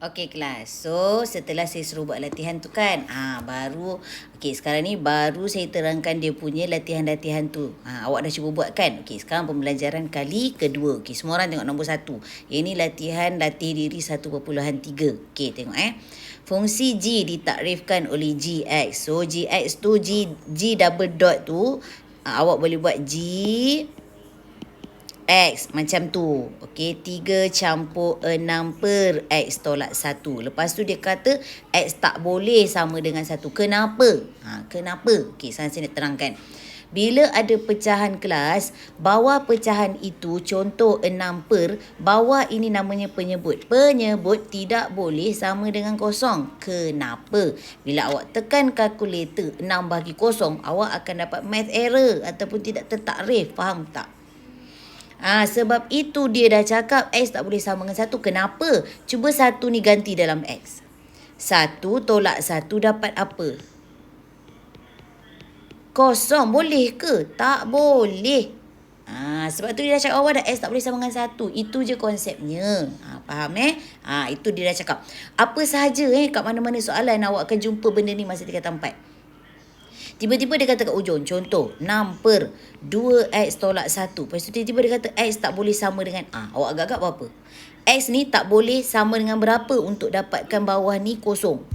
Okey kelas. So setelah saya suruh buat latihan tu kan, baru okey sekarang ni baru saya terangkan dia punya latihan-latihan tu. Awak dah cuba buat kan? Okey sekarang pembelajaran kali kedua. Okey semua orang tengok nombor 1. Ini latihan latih diri 1.3. Okey tengok Fungsi G ditakrifkan oleh Gx. So Gx tu G double dot tu awak boleh buat G X macam tu. Okey, 3 campur 6 per X tolak 1. Lepas tu dia kata X tak boleh sama dengan 1. Kenapa? Kenapa? Okey, sekarang saya nak terangkan. Bila ada pecahan kelas, bawah pecahan itu contoh 6 per, bawah ini namanya penyebut. Penyebut tidak boleh sama dengan kosong. Kenapa? Bila awak tekan kalkulator 6 bahagi kosong, awak akan dapat math error ataupun tidak tertakrif. Faham tak? Sebab itu dia dah cakap X tak boleh sama dengan 1. Kenapa? Cuba 1 ni ganti dalam X. 1 tolak 1 dapat apa? Kosong. Boleh ke? Tak boleh. Sebab tu dia dah cakap awak dah X tak boleh sama dengan 1. Itu je konsepnya. Faham Itu dia dah cakap. Apa sahaja kat mana-mana soalan awak akan jumpa benda ni masa tingkatan 4. Tiba-tiba dia kata kat ujung, contoh 6 per 2X tolak 1. Lepas tu tiba-tiba dia kata X tak boleh sama dengan awak agak-agak berapa? X ni tak boleh sama dengan berapa untuk dapatkan bawah ni kosong.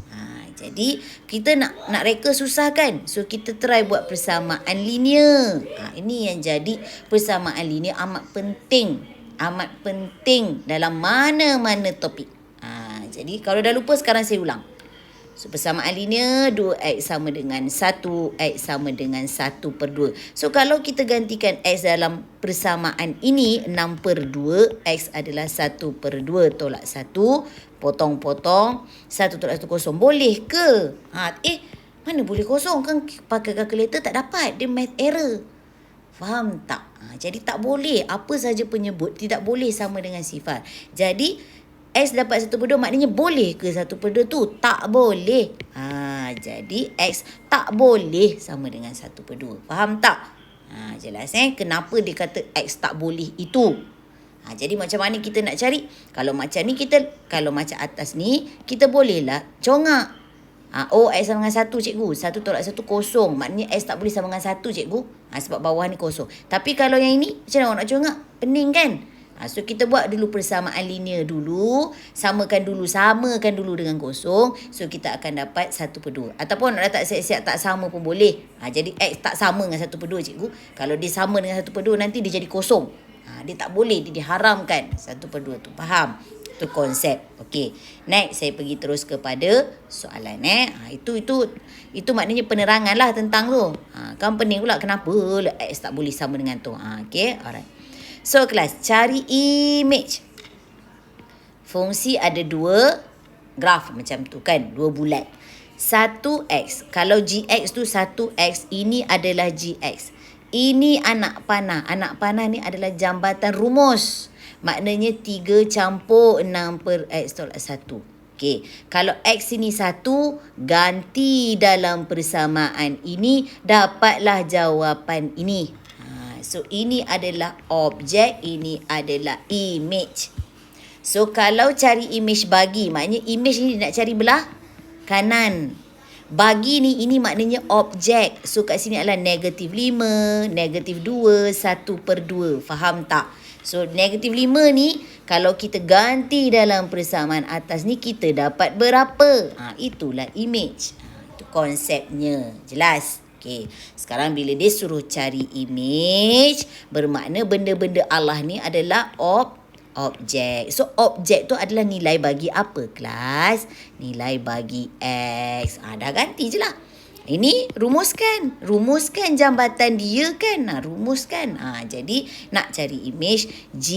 Jadi kita nak reka susah kan? So kita try buat persamaan linear. Ini yang jadi persamaan linear amat penting. Amat penting dalam mana-mana topik. Jadi kalau dah lupa sekarang saya ulang. So, persamaan linear 2X sama dengan 1, X sama dengan 1 per 2. So, kalau kita gantikan X dalam persamaan ini, 6 per 2, X adalah 1 per 2 tolak 1, potong-potong, 1 tolak 1 kosong. Boleh ke? Mana boleh kosong kan pakai kalkulator tak dapat. Dia math error. Faham tak? Jadi tak boleh. Apa saja penyebut tidak boleh sama dengan sifar. Jadi, X dapat 1 per 2 maknanya boleh ke 1 per 2 tu? Tak boleh. Jadi X tak boleh sama dengan 1 per 2. Faham tak? Jelas kenapa dia kata X tak boleh itu? Jadi macam mana kita nak cari? Kalau macam ni kalau macam atas ni, kita bolehlah congak. X sama dengan 1 cikgu. 1 tolak 1 kosong. Maknanya X tak boleh sama dengan 1 cikgu. Sebab bawah ni kosong. Tapi kalau yang ini, macam mana awak nak congak? Pening kan? So kita buat dulu persamaan linear dulu. Samakan dulu dengan kosong. So kita akan dapat 1 per 2. Ataupun nak letak siap-siap tak sama pun boleh. Jadi X tak sama dengan 1 per 2 cikgu. Kalau dia sama dengan 1 per 2 nanti dia jadi kosong. Dia tak boleh. Dia diharamkan 1 per 2 tu. Faham? Itu konsep. Okey. Next saya pergi terus kepada soalan Itu maknanya penerangan lah tentang tu. Kan pening pula kenapa X tak boleh sama dengan tu. Okey. Alright. So kelas, cari image. Fungsi ada 2 graf macam tu kan, 2 bulat. 1x. Kalau gx tu 1x, ini adalah gx. Ini anak panah. Anak panah ni adalah jambatan rumus. Maknanya 3 campur 6 per x tolak 1. Okey, kalau x ini 1, ganti dalam persamaan ini, dapatlah jawapan ini. So, ini adalah objek, ini adalah image. So, kalau cari image bagi, maknanya image ni nak cari belah kanan. Bagi ni, ini maknanya objek. So, kat sini adalah negatif 5, negatif 2, 1 per 2. Faham tak? So, negatif 5 ni, kalau kita ganti dalam persamaan atas ni, kita dapat berapa? Itulah image. Itu konsepnya. Jelas? Okay. Sekarang bila dia suruh cari image, bermakna benda-benda Allah ni adalah objek. So, objek tu adalah nilai bagi apa, kelas? Nilai bagi X. Dah ganti je lah. Ini rumuskan jambatan dia kan. Rumuskan. Jadi nak cari image G,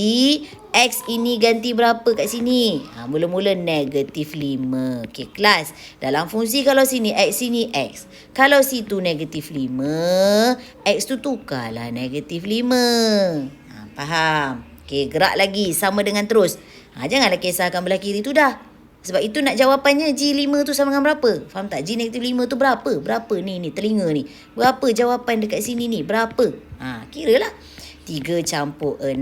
X ini ganti berapa kat sini? Mula-mula negatif 5. Okey kelas. Dalam fungsi kalau sini X, sini X. Kalau situ negatif 5, X tu tukarlah negatif 5. Faham? Okey, gerak lagi. Sama dengan terus. Janganlah kisahkan belah kiri tu dah. Sebab itu nak jawapannya G5 tu sama dengan berapa? Faham tak? G negatif 5 tu berapa? Berapa ni telinga ni? Berapa jawapan dekat sini ni? Berapa? Kira lah. 3 campur 6.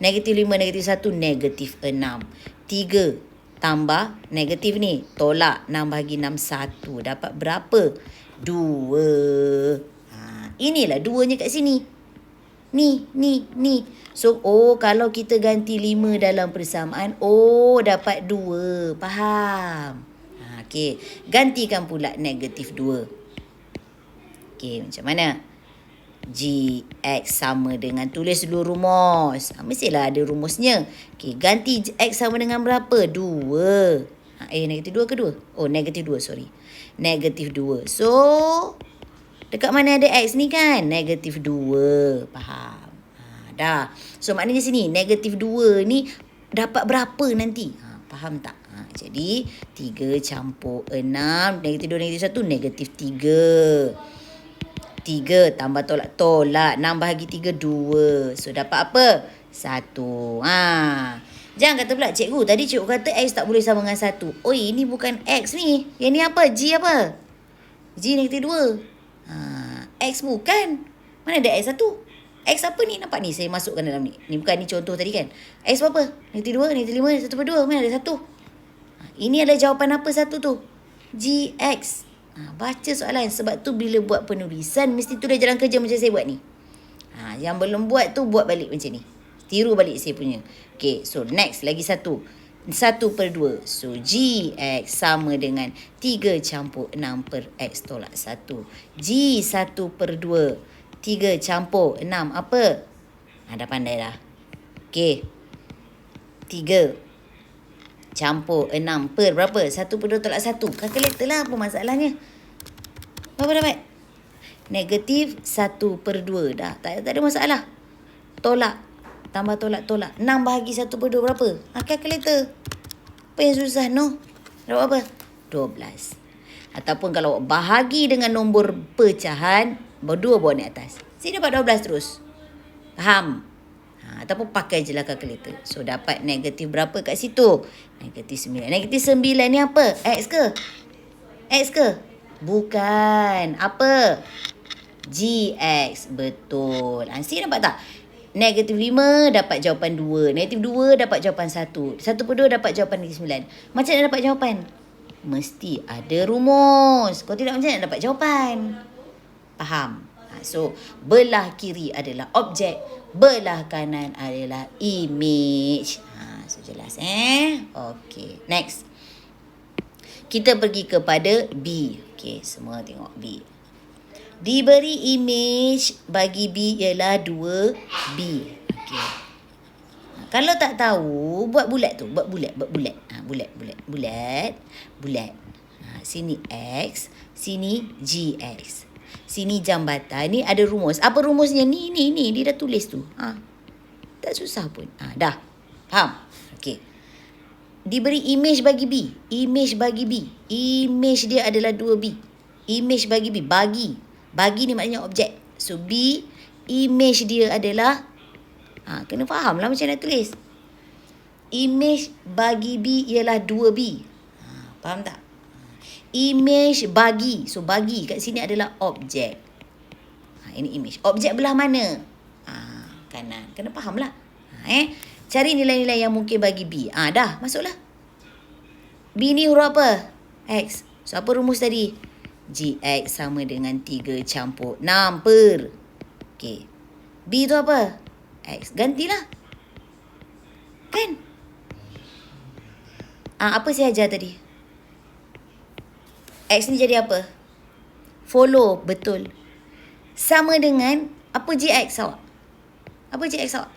Negatif 5, negatif 1, negatif 6. 3 tambah negatif ni. Tolak 6 bahagi 6, 1. Dapat berapa? 2. Inilah 2-nya kat sini. Ni. So, kalau kita ganti 5 dalam persamaan, dapat 2. Faham? Okey. Gantikan pula negatif 2. Okey, macam mana? Gx sama dengan, tulis dulu rumus. Mestilah ada rumusnya. Okey, ganti x sama dengan berapa? 2. Negatif 2 ke 2? Negatif 2, sorry. Negatif 2. So, dekat mana ada x ni kan? Negatif 2. Faham? Dah. So, maknanya sini, negatif 2 ni dapat berapa nanti? Faham tak? Jadi, 3 campur 6. Negatif 2, negatif 1, negatif 3. 3 tambah tolak. 6 bahagi 3, 2. So, dapat apa? 1. Jangan kata pula, cikgu, tadi cikgu kata x tak boleh sama dengan 1. Ini bukan x ni. Yang ni apa? G apa? G negatif 2. X bukan. Mana ada x 1? X apa ni? Nampak ni? Saya masukkan dalam ni. Ni bukan ni contoh tadi kan? X berapa? Negatif 2, negatif 5, 1/2. Mana ada 1? Ini adalah jawapan apa 1 tu? Gx. Baca soalan. Sebab tu bila buat penulisan, mesti tu dah jalan kerja macam saya buat ni. Yang belum buat tu, buat balik macam ni. Tiru balik saya punya. Okay, so next. Lagi 1. 1/2. So, Gx sama dengan 3 campur 6 per x tolak 1. G 1/2. 3 campur 6 apa? Dah pandai dah. Okay. 3 campur 6 per berapa? 1/2 tolak 1. Kalkulator lah, apa masalahnya? Berapa dapat? Negatif 1/2. Dah, tak ada masalah. Tolak. Tambah tolak. 6 bahagi 1/2 berapa? Kalkulator. Apa yang susah, no? Dapat apa? 12. Ataupun kalau bahagi dengan nombor pecahan, 2 bawa naik atas. Saya dapat 12 terus. Faham? Ataupun pakai je lah kalkulator. So, dapat negatif berapa kat situ? Negatif 9. Negatif 9 ni apa? X ke? X ke? Bukan. Apa? Gx. Betul. Sini nampak tak? Negatif 5 dapat jawapan 2. Negatif 2 dapat jawapan 1. 1/2 dapat jawapan negatif 9. Macam mana dapat jawapan? Mesti ada rumus. Kalau tidak, macam mana dapat jawapan? Faham? So, belah kiri adalah objek. Belah kanan adalah image. So, jelas Okay, next. Kita pergi kepada B. Okay, semua tengok B. Diberi image bagi B ialah 2B. Okay. Kalau tak tahu, buat bulat tu. Buat bulat. Bulat. Sini X, sini GX. Sini jambatan. Ni ada rumus. Apa rumusnya? Ni. Dia dah tulis tu. Tak susah pun. Dah. Faham? Okey. Diberi image bagi B. Image bagi B. Image dia adalah 2B. Image bagi B. Bagi ni maknanya objek. So, B, image dia adalah, kena faham lah macam nak tulis. Image bagi B ialah 2B. Faham tak? Image bagi. So, bagi kat sini adalah objek. Ini image. Objek belah mana? Kanan. Kena faham lah. Cari nilai-nilai yang mungkin bagi B. Dah, masuklah. B ni huruf apa? X. So, apa rumus tadi? Gx sama dengan 3 campur 6 per. Okay. B tu apa? X. Gantilah. Kan? Apa saya ajar tadi? X ni jadi apa? Follow. Betul. Sama dengan apa Gx awak? Apa Gx awak?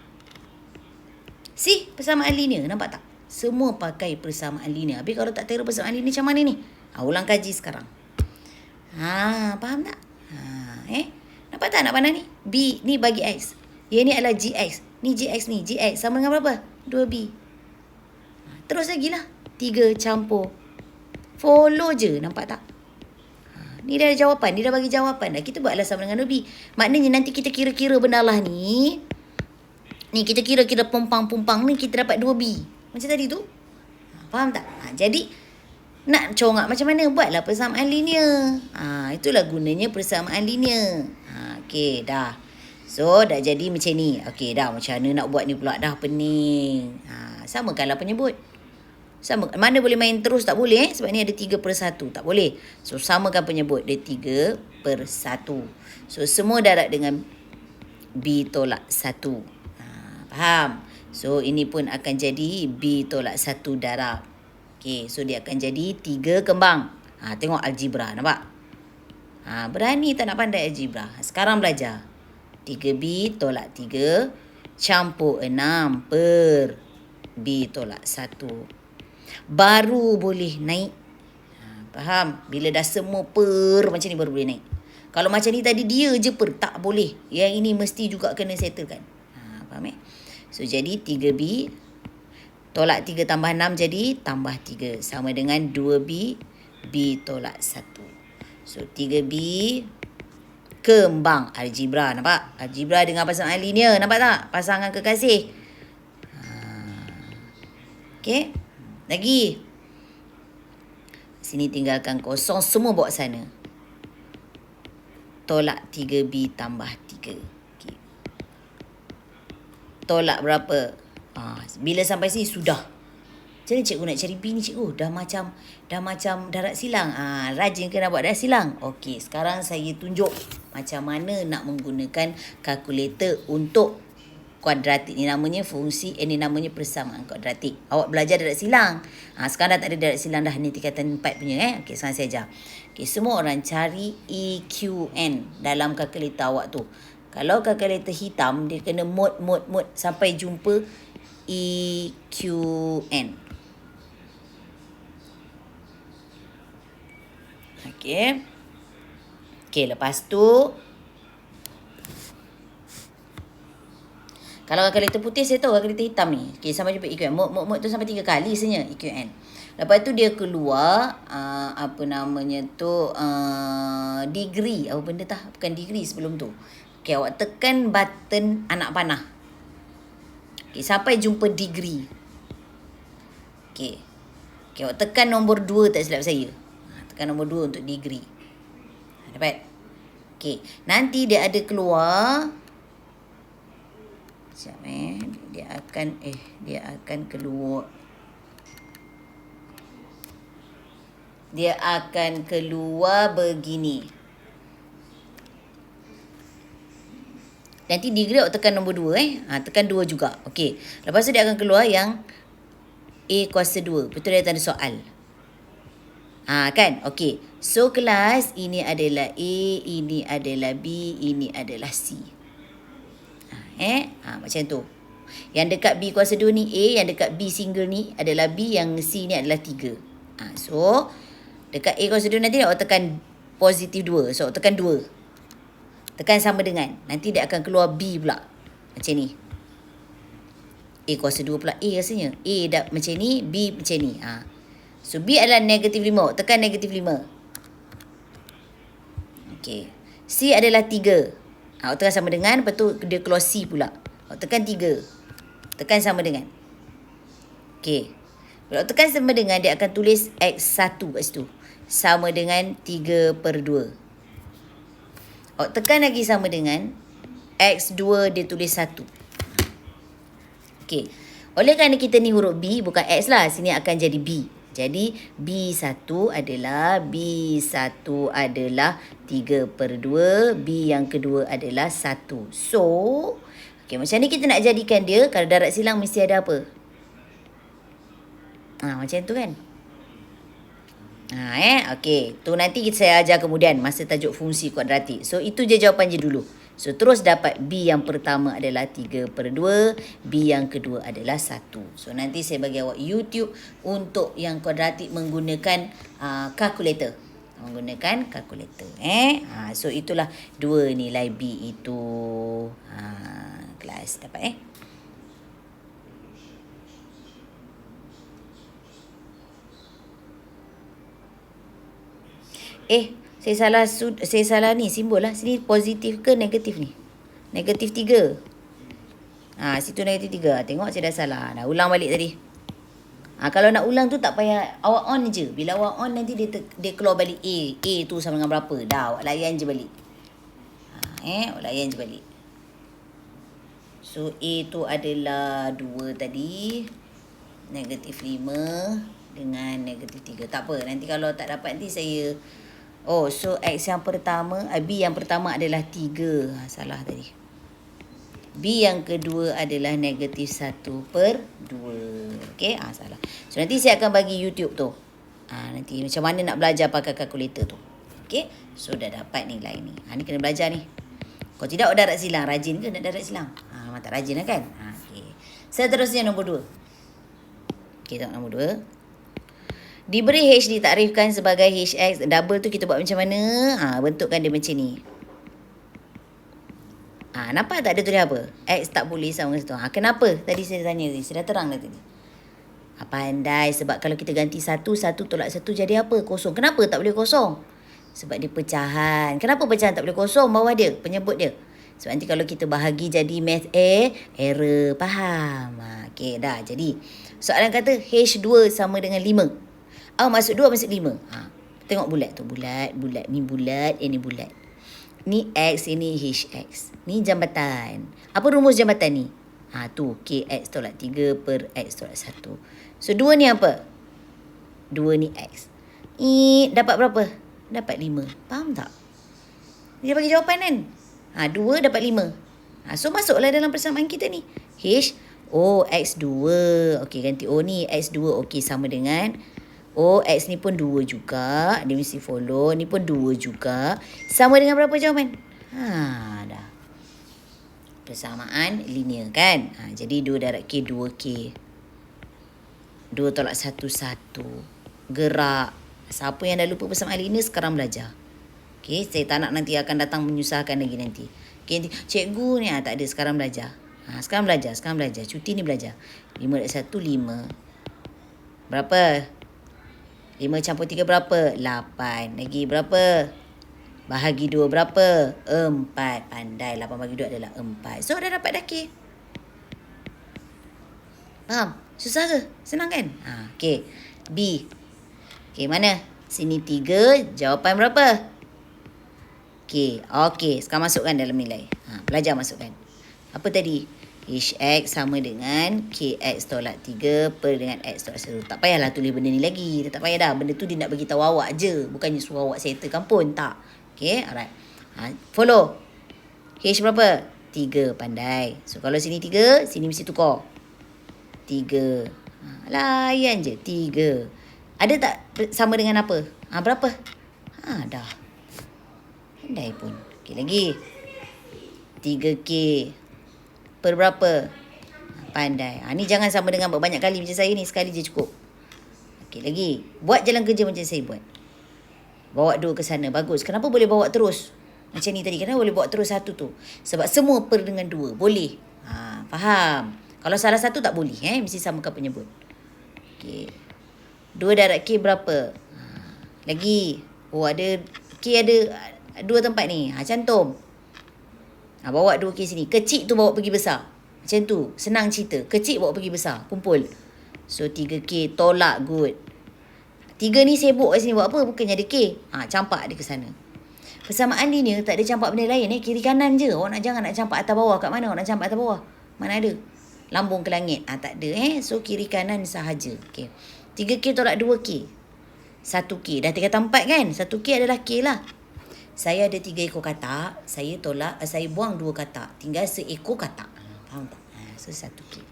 See? Persamaan linear. Nampak tak? Semua pakai persamaan linear. Habis kalau tak tahu persamaan linear macam mana ni? Ulang kaji sekarang. Faham tak? Nampak tak nak pandang ni? B ni bagi X. Yang ni adalah GX. Ni GX ni. GX sama dengan berapa? 2B. Terus lagi lah. 3 campur. Follow je. Nampak tak? Ni dah ada jawapan. Dia dah bagi jawapan dah. Kita buatlah sama dengan 2B. Maknanya nanti kita kira-kira benda lah ni. Ni kita kira-kira pumpang-pumpang ni kita dapat 2B. Macam tadi tu. Faham tak? Jadi, nak congak macam mana? Buatlah persamaan linear. Itulah gunanya persamaan linear. Okey, dah. So, dah jadi macam ni. Okey, dah. Macam mana nak buat ni pula? Dah pening. Samakanlah penyebut. Sama. Mana boleh main terus? Tak boleh. Sebab ni ada 3/1. Tak boleh. So, samakan penyebut. Dia 3/1. So, semua darab dengan B tolak 1. Faham? So, ini pun akan jadi B tolak 1 darab. Okay, so dia akan jadi 3 kembang. Tengok algebra, nampak? Berani tak nak pandai algebra? Sekarang belajar. 3B tolak 3 campur 6 per B tolak 1. Baru boleh naik. Faham? Bila dah semua per macam ni baru boleh naik. Kalau macam ni tadi dia je per, tak boleh. Yang ini mesti juga kena settlekan. Faham So, jadi 3B tolak 3 tambah 6 jadi tambah 3. Sama dengan 2B, B tolak 1. So, 3B kembang algebra. Nampak? Algebra dengan pasangan linear. Nampak tak? Pasangan kekasih. Okay? Lagi. Sini tinggalkan kosong. Semua bawa sana. Tolak 3B tambah 3. Okay. Tolak berapa? Bila sampai sini sudah. Macam mana cikgu nak cari B ni cikgu? Dah macam darat silang. Rajin ke nak buat darat silang? Okey, sekarang saya tunjuk macam mana nak menggunakan kalkulator untuk kuadratik. Ni namanya fungsi, ni namanya persamaan kuadratik. Awak belajar darat silang. Sekarang dah tak ada darat silang dah. Ni tingkatan 4 punya. Okey, sekarang saya ajar. Okey, semua orang cari EQN dalam kalkulator awak tu. Kalau kalkulator hitam, dia kena mod sampai jumpa EQN. Okey, lepas tu kalau kalkulator putih saya tahu kalkulator hitam ni. Okey, sampai jumpa EQN. Mod tu sampai 3 kali sebenarnya EQN. Lepas tu dia keluar degree. Apa benda tah? Bukan degree sebelum tu. Okey, awak tekan button anak panah. Okey, sampai jumpa degree. Okey, awak tekan nombor 2 tak silap saya. Tekan nombor 2 untuk degree. Dapat? Okey, nanti dia ada keluar. Sekejap Dia akan keluar. Dia akan keluar begini. Nanti degree awak tekan nombor 2 tekan 2 juga. Okey. Lepas tu dia akan keluar yang A kuasa 2. Betul dia tanda soal. Kan? Okey. So kelas ini adalah A, ini adalah B, ini adalah C. Macam tu. Yang dekat B kuasa 2 ni A, yang dekat B single ni adalah B, yang C ni adalah 3. So dekat A kuasa 2 nanti awak tekan positif 2. So awak tekan 2. Tekan sama dengan. Nanti dia akan keluar B pula. Macam ni. A kuasa 2 pula A rasanya. A dah macam ni, B macam ni. So B adalah negatif 5. Awak tekan negatif 5. Okey. C adalah 3. Awak tekan sama dengan. Lepas tu dia keluar C pula. Awak tekan 3. Tekan sama dengan. Okey. Kalau tekan sama dengan, dia akan tulis X1 kat situ. Sama dengan 3/2. Awak tekan lagi sama dengan X2 dia tulis 1. Okey. Oleh kerana kita ni huruf B bukan X lah. Sini akan jadi B. Jadi B1 adalah 3/2. B yang kedua adalah 1. So, okey, macam ni kita nak jadikan dia. Kalau darat silang mesti ada apa? Macam tu kan? Okey. Tu nanti saya ajar kemudian masa tajuk fungsi kuadratik. So, itu je jawapan je dulu. So, terus dapat B yang pertama adalah 3/2. B yang kedua adalah 1. So, nanti saya bagi awak YouTube untuk yang kuadratik menggunakan kalkulator. Menggunakan kalkulator. So, itulah 2 nilai B itu. Kelas dapat saya salah ni simbol lah. Sini positif ke negatif ni? Negatif 3. Situ negatif 3. Tengok saya dah salah. Dah ulang balik tadi. Kalau nak ulang tu tak payah. Awak on je. Bila awak on nanti dia keluar balik A. A tu sama dengan berapa. Dah awak layan je balik. Awak layan je balik. So A tu adalah 2 tadi. Negatif 5 dengan negatif 3. Tak apa, nanti kalau tak dapat nanti saya... Oh, so X yang pertama, B yang pertama adalah 3. Salah tadi. B yang kedua adalah negatif 1/2. Okey, salah. So, nanti saya akan bagi YouTube tu. Nanti macam mana nak belajar pakai kalkulator tu. Okey, so dah dapat nilai ni. Ni kena belajar ni. Kalau tidak, darat silang. Rajin ke nak darat silang? Memang tak rajin lah kan? Okey. Seterusnya nombor 2. Okey, tengok nombor 2. Diberi H ditakrikan sebagai HX. Double tu kita buat macam mana? Bentukkan dia macam ni. Nampak tak dia tulis apa? X tak boleh sama dengan 1. Kenapa? Tadi saya tanya tadi. Saya dah terang dah tadi. Pandai. Sebab kalau kita ganti 1 tolak 1 jadi apa? Kosong. Kenapa tak boleh kosong? Sebab dia pecahan. Kenapa pecahan tak boleh kosong? Bawah dia. Penyebut dia. Sebab nanti kalau kita bahagi jadi math error. Faham? Okey, dah. Jadi, soalan kata H2 sama dengan 5. Masuk 2 masuk 5. Tengok bulat tu. Bulat. Ni bulat. Ini bulat. Ni X. Ini HX. Ni jambatan. Apa rumus jambatan ni? Tu. KX tolak 3 per X tolak 1. So, 2 ni apa? 2 ni X. Dapat berapa? Dapat 5. Faham tak? Dia bagi jawapan kan? 2 dapat 5. So, masuklah dalam persamaan kita ni. X2. Okey, ganti O ni. X2. Okey, sama dengan... X ni pun 2 juga. Dia mesti follow. Ni pun 2 juga. Sama dengan berapa jawapan? Dah. Persamaan linear kan? Jadi 2 darab K, 2K. 2 tolak 1, 1. Gerak. Siapa yang dah lupa persamaan linear sekarang belajar. Okey, saya tak nak nanti akan datang menyusahkan lagi nanti. Okey, cikgu ni tak ada, sekarang belajar. Sekarang belajar. Cuti ni belajar. 5 darab 1, 5. Berapa? 5 campur 3 berapa? 8. Lagi berapa? Bahagi 2 berapa? 4. Pandai. 8 bagi 2 adalah 4. So, dah dapat dah K. Faham? Susah ke? Senang kan? Okey. B. Okey, mana? Sini 3. Jawapan berapa? K. Okey. Sekarang masukkan dalam nilai. Pelajar masukkan. Apa tadi? HX sama dengan KX tolak 3 per dengan X tolak 1. Tak payahlah tulis benda ni lagi. Tak payah dah. Benda tu dia nak beritahu awak je. Bukannya suruh awak settlekan pun. Tak. Okay. Alright. Follow. H berapa? 3. Pandai. So, kalau sini 3, sini mesti tukar. 3. Layan je. 3. Ada tak sama dengan apa? Berapa? Dah. Pandai pun. Okay, lagi. 3K. Per berapa? Pandai. Ni jangan sama dengan banyak kali macam saya ni. Sekali je cukup. Okey, lagi. Buat jalan kerja macam saya buat. Bawa 2 ke sana. Bagus. Kenapa boleh bawa terus? Macam ni tadi. Kenapa boleh bawa terus 1 tu? Sebab semua per dengan 2. Boleh. Faham? Kalau salah satu tak boleh. Mesti samakan penyebut. Okey. 2 darab K berapa? Lagi. Ada K ada 2 tempat ni. Cantum. Bawa 2K sini. Kecil tu bawa pergi besar. Macam tu. Senang cerita. Kecil bawa pergi besar. Kumpul. So, 3K tolak good. 3 ni sibuk kat sini buat apa? Bukannya ada K. Campak dia ke sana. Persamaan linear tak ada campak benda lain. Kiri kanan je. Awak jangan nak campak atas bawah. Kat mana awak nak campak atas bawah? Mana ada? Lambung ke langit. Tak ada. So, kiri kanan sahaja. Okay. 3K tolak 2K. 1K. Dah tinggal 4 kan? 1K adalah K lah. Saya ada 3 ekor katak. Saya buang 2 katak. Tinggal seekor katak. Faham tak? So, 1K.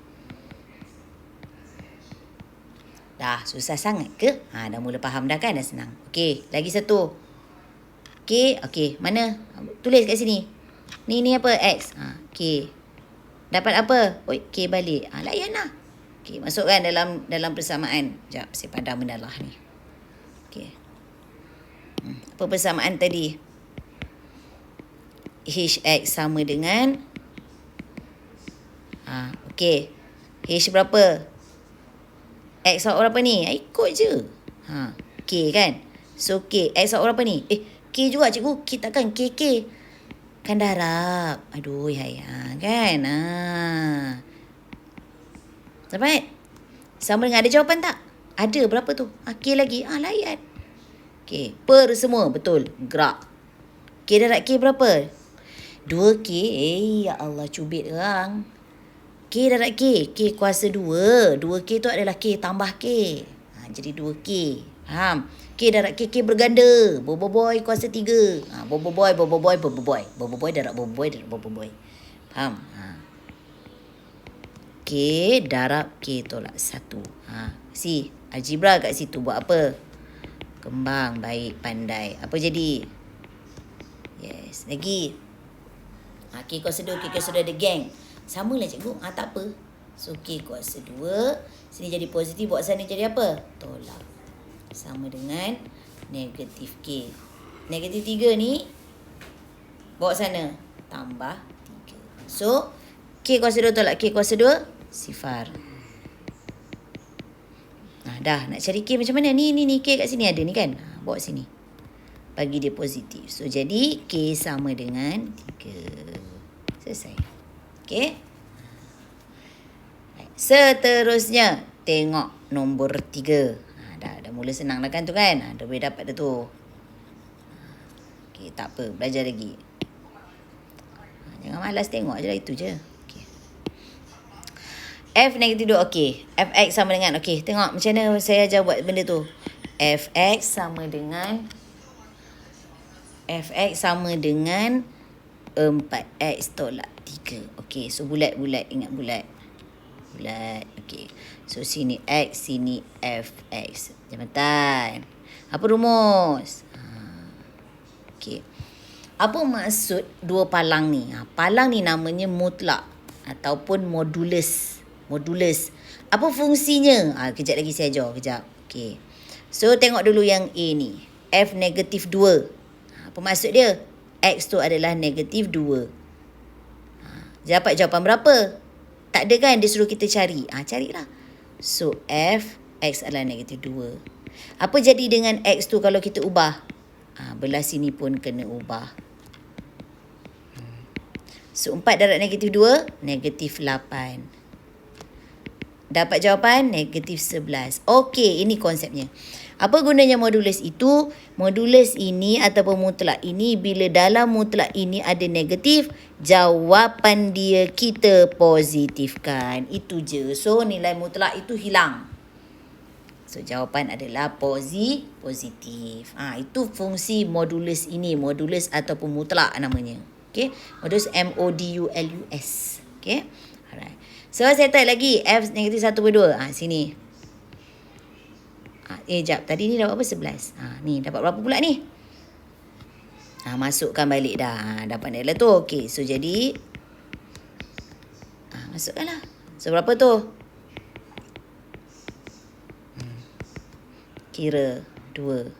Dah susah sangat ke? Dah mula faham dah kan? Dah senang. Okey, lagi satu. Okey, mana? Tulis kat sini. Ni apa? X. K. Dapat apa? K balik. Layan lah. Okey, masukkan dalam persamaan. Sekejap, saya padam benda lah ni. Okey. Apa persamaan tadi? HX sama dengan okey. H berapa? X awak berapa ni? Ikut je. K kan? So K. X awak berapa ni? K juga cikgu. K takkan KK. Kan darab. Aduh, kan? Dapat? Sama dengan ada jawapan tak? Ada. Berapa tu? K lagi. Layan. K. Per semua. Betul. Gerak. K darab K berapa? 2K. Ya Allah, cubit orang. K darab K. K kuasa 2. 2K tu adalah K tambah K. Jadi 2K. Faham? K darab K. K berganda. Boboiboy kuasa 3. Boboiboy, boboiboy, boboiboy. Boboiboy darab boboiboy darab boboiboy. Faham? K darab K tolak 1. Si algebra kat situ buat apa? Kembang. Baik, pandai. Apa jadi? Yes. Lagi. K kuasa 2, K kuasa 2 ada geng. Sama lah cikgu. Tak apa. So, K kuasa 2. Sini jadi positif. Buat sana jadi apa? Tolak. Sama dengan negatif K. Negatif 3 ni. Bawa sana. Tambah 3. So, K kuasa 2 tolak K kuasa 2. Sifar. Dah. Nak cari K macam mana? Ni K kat sini ada ni kan? Bawa sini. Bagi dia positif. So, jadi K sama dengan 3. Selesai. Okay. Seterusnya, tengok nombor 3. Dah mula senang dah kan tu kan? Dah boleh dapat dah tu. Okay, tak apa. Belajar lagi. Jangan malas tengok je lah. Itu je. Okay. F negatif 2. Okay. Fx sama dengan. Okay. Tengok macam mana saya ajar buat benda tu. Fx sama dengan 4x tolak 3. Okay. So, bulat-bulat. Ingat bulat. Bulat. Okay. So, sini X, sini Fx. Jambatan. Apa rumus? Okay. Apa maksud dua palang ni? Palang ni namanya mutlak ataupun modulus. Modulus. Apa fungsinya? Kejap lagi saya ajar. Kejap. Okay. So, tengok dulu yang A ni. F negatif 2. Apa maksud dia? X tu adalah negatif 2. Dapat jawapan berapa? Tak ada kan dia suruh kita cari. Carilah. So, F, X adalah negatif 2. Apa jadi dengan X tu kalau kita ubah? Belah sini pun kena ubah. So, 4 darab negatif 2, negatif 8. Dapat jawapan negatif 11. Okey, ini konsepnya. Apa gunanya modulus itu? Modulus ini ataupun mutlak ini, bila dalam mutlak ini ada negatif, jawapan dia kita positifkan. Itu je. So, nilai mutlak itu hilang. So, jawapan adalah positif. Itu fungsi modulus ini. Modulus ataupun mutlak namanya. Okay. Modulus M-O-D-U-L-U-S. Okay. Alright. So, saya tanya lagi. F negatif 1/2. Sini. Jap. Tadi ni dapat apa? 11. Ni dapat berapa pula ni? Masukkan balik dah. Dapat nilai tu. Okey. So, jadi. Masukkanlah. So, berapa tu? Kira 2.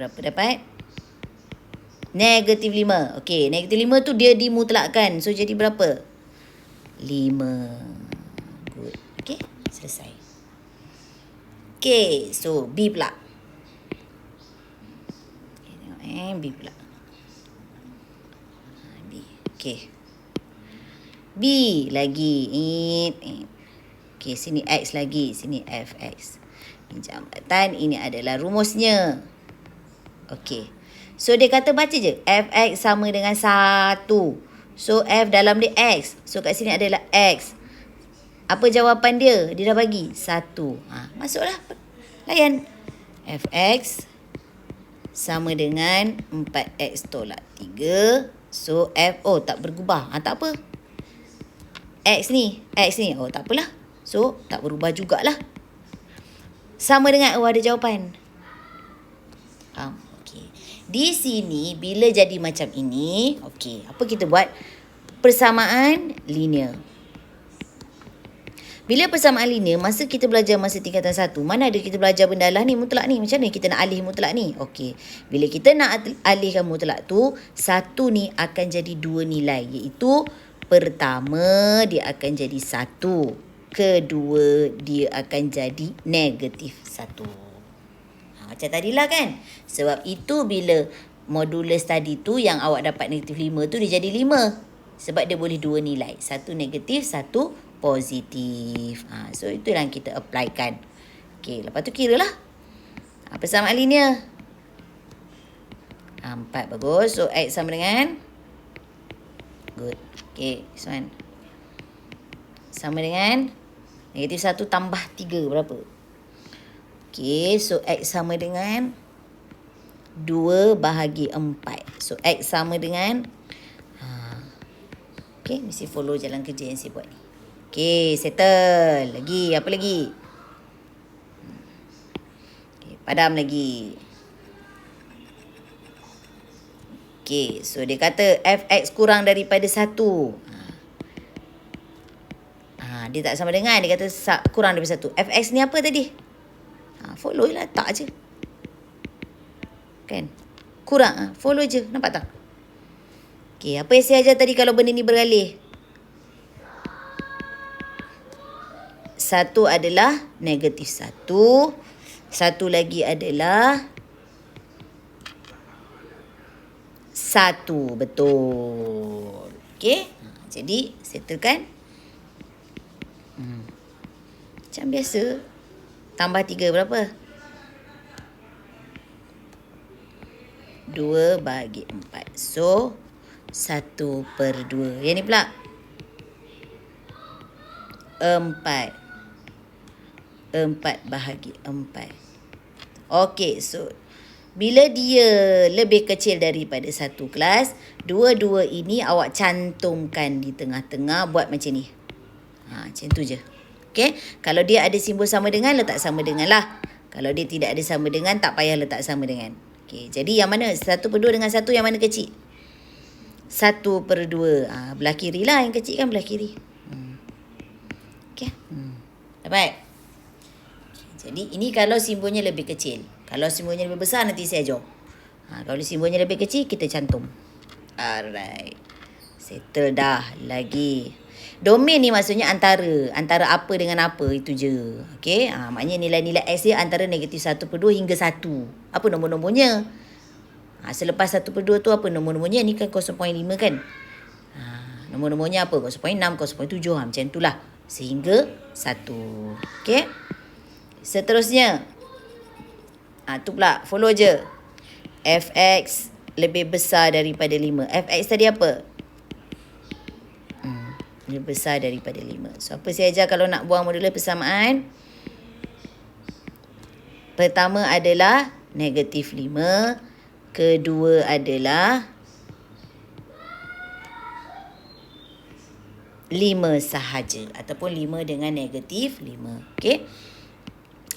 Berapa dapat? Negatif 5. Okey. Negatif 5 tu dia dimutlakkan. So, jadi berapa? 5. Good. Okey. Selesai. Okay, so B pula. Okay, tengok B pula. B. Okay. B lagi. Okay, sini X lagi. Sini Fx. Ini jambatan. Ini adalah rumusnya. Okay. So, dia kata baca je. Fx sama dengan 1. So, F dalam dia X. So, kat sini adalah X. Apa jawapan dia? Dia dah bagi 1. Masuklah. Layan. Fx sama dengan 4x tolak 3. So, F. Tak berubah. Tak apa. X ni. Tak apalah. So, tak berubah jugalah. Sama dengan. Ada jawapan. Okey. Di sini, bila jadi macam ini. Okey. Apa kita buat? Persamaan linear. Bila persamaan linear, masa kita belajar masa tingkatan 1, mana ada kita belajar benda lah ni, mutlak ni. Macam mana kita nak alih mutlak ni? Okey. Bila kita nak alihkan mutlak tu, 1 ni akan jadi 2 nilai. Iaitu, pertama dia akan jadi 1. Kedua, dia akan jadi negatif 1. Macam tadilah kan? Sebab itu bila modulus tadi tu yang awak dapat negatif 5 tu, dia jadi 5. Sebab dia boleh 2 nilai. 1 negatif, 1 positif. So, itu yang kita applykan. Okey, lepas tu kira lah. Persamaan linear. 4, bagus. So, X sama dengan. Good. Okey, this one. sama dengan negatif 1 tambah 3 berapa? Okey, so X sama dengan 2 bahagi 4. So X sama dengan okey, mesti follow jalan kerja yang saya buat ni. Okey, settle. Lagi, apa lagi? Okay, padam lagi. Okey, so dia kata fx kurang daripada 1. Dia tak sama dengan, dia kata kurang daripada 1. Fx ni apa tadi? Follow lah, tak je. Kan? Kurang, follow je. Nampak tak? Okey, apa yang saya ajar tadi kalau benda ni beralih? Satu adalah negatif 1. Satu lagi adalah 1. Betul. Okey? Jadi, settlekan. Macam biasa. Tambah 3 berapa? 2 bahagi 4. So, 1/2. Yang ni pula 4. 4 bahagi 4. Okey, so bila dia lebih kecil daripada 1 kelas, dua-dua ini awak cantumkan di tengah-tengah, buat macam ni. Macam tu je. Okey, kalau dia ada simbol sama dengan, letak sama dengan lah. Kalau dia tidak ada sama dengan, tak payah letak sama dengan. Okey, jadi yang mana 1/2 dengan 1 yang mana kecil? 1/2. Belah kiri lah, yang kecil kan belah kiri. Okey. Dapat? Jadi ini kalau simbolnya lebih kecil. Kalau simbolnya lebih besar, nanti saya ajar. Kalau simbolnya lebih kecil, kita cantum. Alright. Settle dah. Lagi. Domain ni maksudnya antara apa dengan apa, itu je. Okey. Maknanya nilai-nilai X dia antara negatif 1/2 hingga 1. Apa nombor-nombornya? Selepas 1/2 tu apa nombor-nomornya? Ni kan 0.5 kan? Nombor-nomornya apa? 0.6, 0.7. Macam tu lah. Sehingga 1. Okey. Seterusnya. Tu pula. Follow je. Fx lebih besar daripada 5. Fx tadi apa? Lebih besar daripada 5. So, apa saya ajar kalau nak buang modulus persamaan? Pertama adalah negatif 5. Kedua adalah 5 sahaja. Ataupun 5 dengan negatif 5. Okey?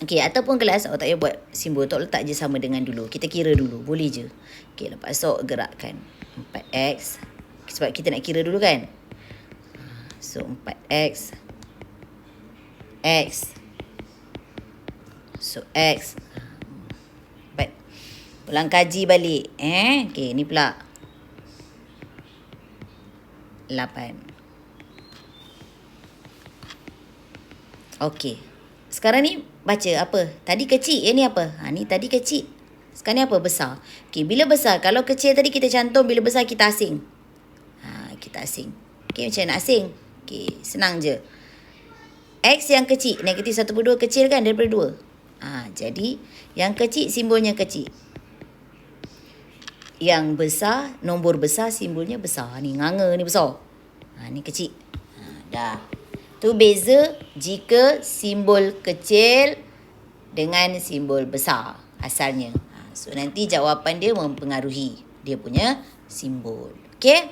Okey, ataupun kelas awak tak payah buat simbol. Tak letak je sama dengan dulu. Kita kira dulu. Boleh je. Okey, lepas tu gerakkan 4x. Sebab kita nak kira dulu kan? So, 4x. X. So, X. Baik. Ulang kaji balik. Okey, ni pula. 8. Okey. Sekarang ni baca apa? Tadi kecil. Ni apa? Ni tadi kecil. Sekarang ni apa? Besar. Okey, bila besar? Kalau kecil tadi kita cantum, bila besar kita asing. Kita asing. Okey, macam nak asing? Okey, senang je. X yang kecil, negatif 1/2 kecil kan daripada 2. Jadi, yang kecil simbolnya kecil. Yang besar, nombor besar simbolnya besar. Ni nganga ni besar. Ni kecil. Dah. Tu beza jika simbol kecil dengan simbol besar asalnya. So, nanti jawapan dia mempengaruhi dia punya simbol. Okey?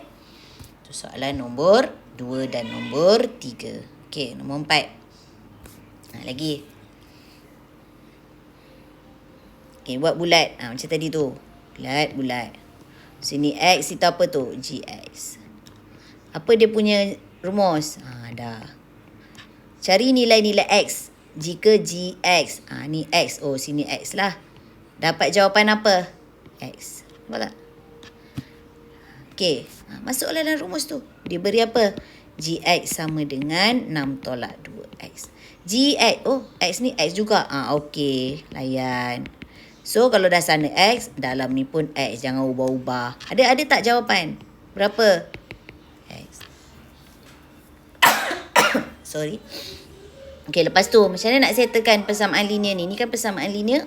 Tu soalan nombor 2 dan nombor 3. Okey, nombor 4. Lagi. Okey, buat bulat. Macam tadi tu. Bulat. Sini X, itu apa tu? GX. Apa dia punya rumus? Dah. Cari nilai-nilai X jika GX. Ni X. Oh, sini X lah. Dapat jawapan apa? X. Nampak tak? Okey. Masuklah dalam rumus tu. Dia beri apa? GX sama dengan 6 tolak 2X. GX. Oh, X ni X juga. Okey. Layan. So, kalau dah sana X, dalam ni pun X. Jangan ubah-ubah. Ada tak jawapan? Berapa? X. Sorry. Okey, lepas tu, macam mana nak settlekan persamaan linear ni? Ni kan persamaan linear.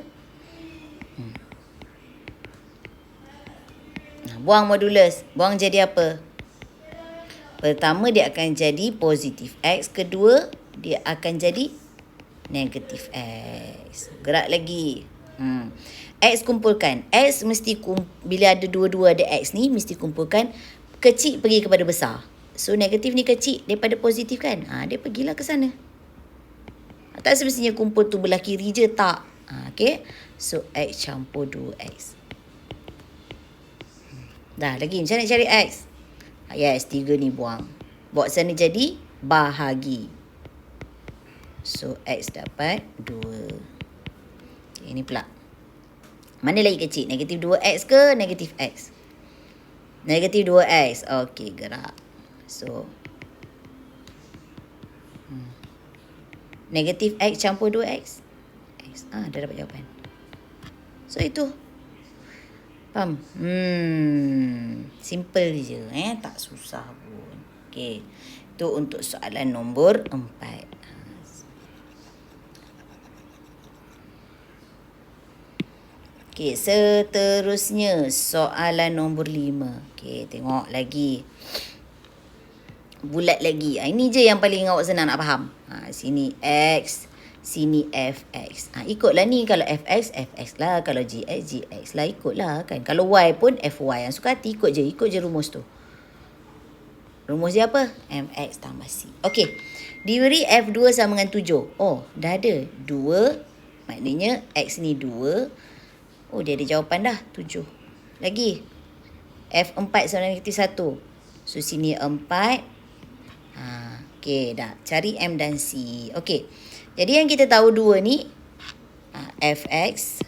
Buang modulus. Buang jadi apa? Pertama, dia akan jadi positif X. Kedua, dia akan jadi negatif X. Gerak lagi. X kumpulkan. X mesti bila ada dua-dua ada X ni, mesti kumpulkan. Kecil pergi kepada besar. So, negatif ni kecil daripada positif kan. Dia pergilah ke sana. Tak semestinya kumpul tu belah kiri je, tak. Okay. So, X campur 2X. Dah, lagi macam nak cari X? Yes, 3 ni buang. Bawa sana jadi bahagi. So, X dapat 2. Okay, ini pula. Mana lagi kecil? Negatif 2X ke negatif X? Negatif 2X. Okey, gerak. So, negatif X campur 2X. X. Dah dapat jawapan. So, itu. Faham? Simple je. Tak susah pun. Okey. Itu untuk soalan nombor 4. Okey, seterusnya soalan nombor 5. Okey, tengok lagi. Bulat lagi. Ini je yang paling awak senang nak faham. Sini X, sini Fx. Ikutlah ni. Kalau Fx, Fx lah. Kalau Gx, Gx lah. Ikutlah kan. Kalau Y pun Fy. Yang suka hati ikut je rumus tu. Rumus dia apa? Mx tambah C. Okey. Diberi F2 sama dengan 7. Oh, dah ada. 2. Maknanya X ni 2. Oh, dia ada jawapan dah. 7. Lagi. F4 sama dengan negatif 1. So, sini 4. Okey, dah. Cari M dan C. Okey. Jadi, yang kita tahu 2 ni. Fx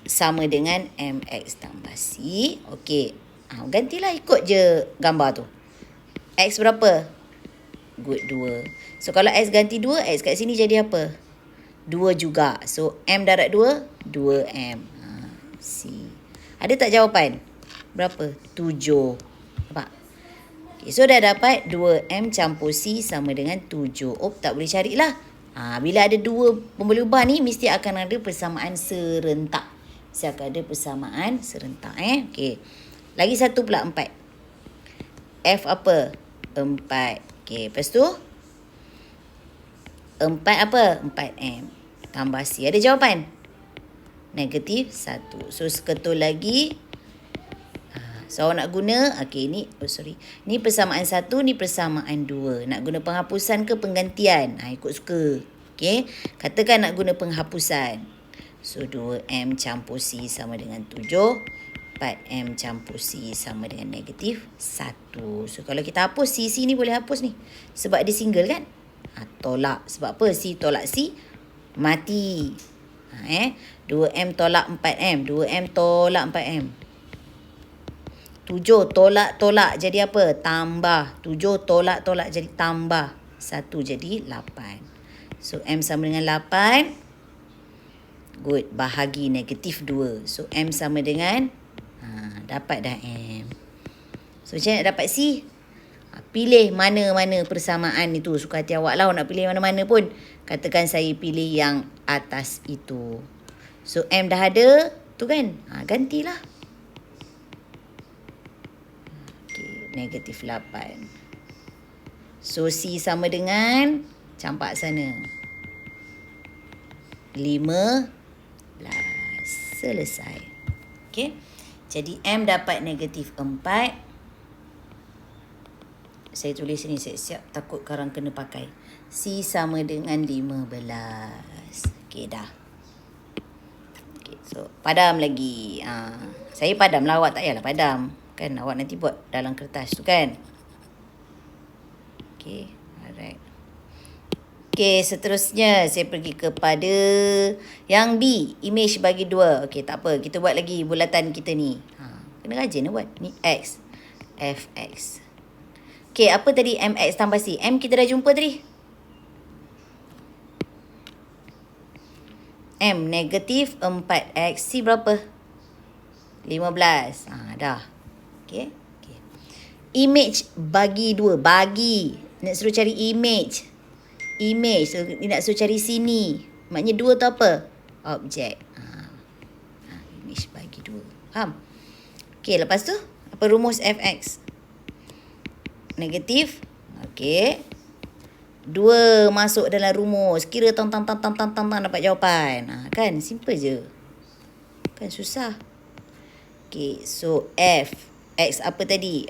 sama dengan Mx tambah C. Okey. Gantilah ikut je gambar tu. X berapa? Good, 2. So, kalau X ganti 2, X kat sini jadi apa? 2 juga. So, M darab 2, 2M. C. Ada tak jawapan? Berapa? 7. Nampak? Okay, so, dah dapat 2M campur C sama dengan 7. Oh, tak boleh carilah. Bila ada 2 pemboleh ubah ni, mesti akan ada persamaan serentak. Mesti akan ada persamaan serentak. Okay. Lagi satu pula 4. F apa? 4. Okay, lepas tu 4 apa? 4M. Tambah C. Ada jawapan? Negatif 1. So, seketul lagi. So, nak guna. Okay, ni. Ni persamaan 1. Ni persamaan 2. Nak guna penghapusan ke penggantian? Ikut suka. Okay. Katakan nak guna penghapusan. So, 2M campur C sama dengan 7. 4M campur C sama dengan negatif 1. So, kalau kita hapus C ni boleh hapus ni. Sebab dia single kan? Tolak. Sebab apa? C tolak C. Mati. 2M tolak 4M. 2M tolak 4M. 7 tolak jadi apa? Tambah. 7 tolak jadi tambah. 1 jadi 8. So, M sama dengan 8. Good. Bahagi negatif 2. So, M sama dengan dapat dah M. So, macam nak dapat C? Pilih mana-mana persamaan itu. Suka hati awak lah. Nak pilih mana-mana pun. Katakan saya pilih yang atas itu. So, M dah ada. Tu kan? Gantilah. Okay, negatif 8. So, C sama dengan. Campak sana. 15. Selesai. Okay. Jadi, M dapat negatif 4. Saya tulis sini siap-siap takut karang kena pakai. C sama dengan 15. Okey dah. Okey, so padam lagi. Saya padam lah, awak tak payahlah padam. Kan awak nanti buat dalam kertas tu kan. Okey, alright. Okey, seterusnya saya pergi kepada yang B, image bagi 2. Okey, tak apa, kita buat lagi bulatan kita ni. Kena rajin lah buat. Ni X, Fx. Okey, apa tadi Mx tambah C? M kita dah jumpa tadi. M negatif 4X. C berapa? 15. Dah. Okey. Okay. Image bagi 2. Bagi. Nak suruh cari image. Image. So, nak suruh cari sini. Maknanya 2 tu apa? Objek. Image bagi 2. Faham? Okey, lepas tu apa rumus Fx? negatif. Okey. 2 masuk dalam rumus. Kira tang dapat jawapan. Kan simple je. Kan susah. Okey, so F. X apa tadi?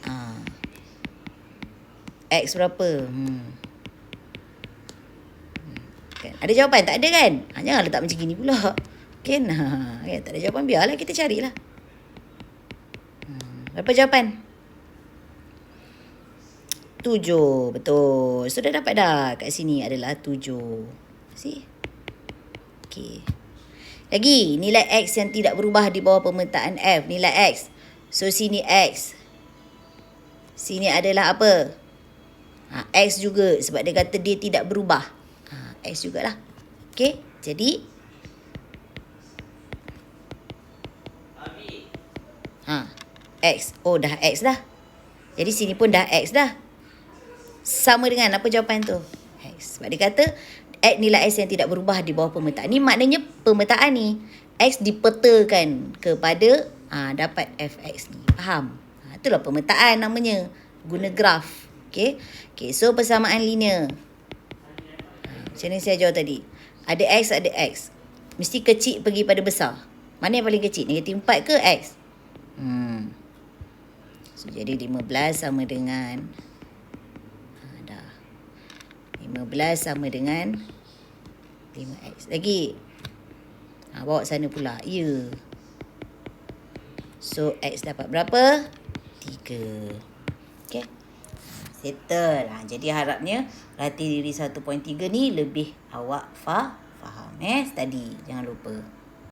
X berapa? Kan? Ada jawapan? Tak ada kan? Jangan letak macam gini pula. Kan? Kan? Tak ada jawapan, biarlah kita carilah. Berapa jawapan? 7. Betul. Sudah dapat dah. Kat sini adalah 7. See? Okey. Lagi, nilai X yang tidak berubah di bawah pemetaan F. Nilai X. So, sini X. Sini adalah apa? X juga. Sebab dia kata dia tidak berubah. X jugalah. Okey. Jadi. X. Oh, dah X dah. Jadi, sini pun dah X dah. Sama dengan apa jawapan tu? X. Sebab dia kata nilai X yang tidak berubah di bawah pemetaan. Ni maknanya pemetaan ni X dipetakan kepada dapat Fx ni. Faham? Itulah pemetaan namanya. Guna graf. Okay. Okay. So persamaan linear. Macam ni saya jawab tadi. Ada X, ada X. Mesti kecil pergi pada besar. Mana yang paling kecil? Negatif 4 ke X? So jadi 15 sama dengan 15 sama dengan 5X. Lagi. Bawa sana pula. Ya. So, X dapat berapa? 3. Okay. Settle. Jadi harapnya latih diri 1.3 ni lebih awak faham. Study. Jangan lupa.